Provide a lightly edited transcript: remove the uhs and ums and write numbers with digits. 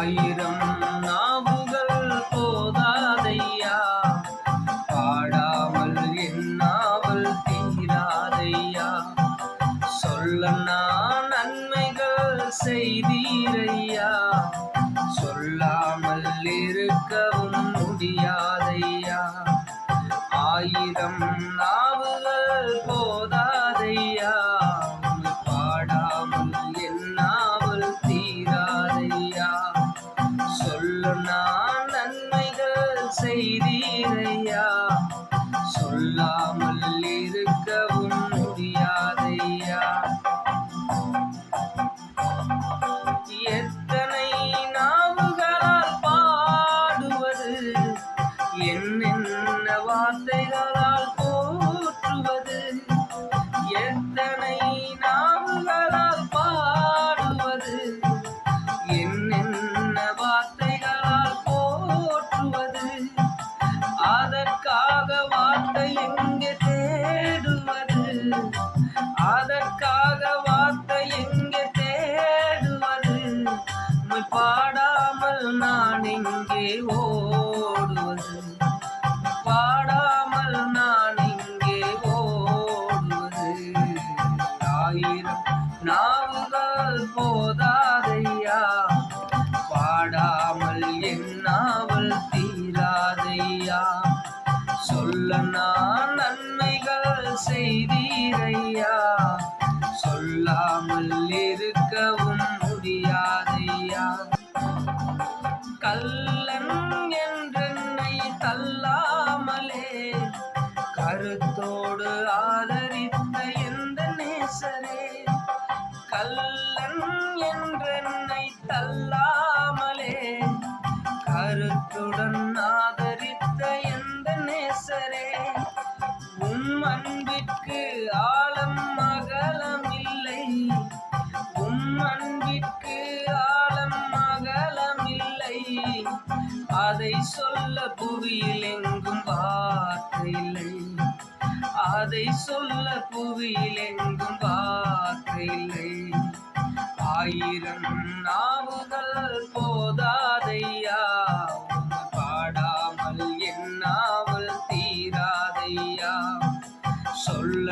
ஆயிரம் நாவுகள் போதாதையா, பாடாமல் என்னாவல் தீராதையா. சொல்ல நான் நன்மைகள் செய்தீரையா, சொல்லாமல் இருக்கவும் முடியாதையா. ஆயிரம் நாவுகள் போதாதையா, பாடாமல் என்னாவல் தீராதையா. சொல்ல நான் நன்மைகள் செய்தீரையா, சொல்லாமல் இருக்கவும் முடியாதையா. எத்தனை நாவுகளால் பாடுவது, என்னென்ன வார்த்தைகளால் போற்றுவது. எத்தனை நாவுகளால் பாடுவது, என்னென்ன வார்த்தைகளால் போற்றுவது. அதற்காக வார்த்தை எங்கே தேடுவது, அதற்காக வார்த்தை எங்கே தேடுவது. பாடாமல் நான் எங்கே ஓடுவது, பாடாமல் நான் எங்கே ஓடுவது. ஆயிரம் நாவுகள் போதாதையா, பாடாமல் என்னாவல் தீராதையா. சொல்ல நான் நன்மைகள் செய்தீரையா, சொல்லாமல் இருக்கவும் முடியாதையா. கள்ளன் என்றென்னை தள்ளாமலே கருத்தோடு ஆதரித்த எந்த நேசரே. கள்ளன் என்றென்னை தள்ளாமலே கருத்துடன் ஆதரித்த எந்த நேசரே. உம் அன்பிற்கு ஆழம் அகலம் இல்லை, உம் அன்பிற்கு ஆழம் அகலம் இல்லை. அதை சொல்ல புவியில் எங்கும் வார்த்தை இல்லை, அதை சொல்ல புவியில் எங்கும் வார்த்தை இல்லை. ஆயிரம் நாவுகள் போதாதையா, பாடாமல் என்னாவல் தீராதையா. சொல்ல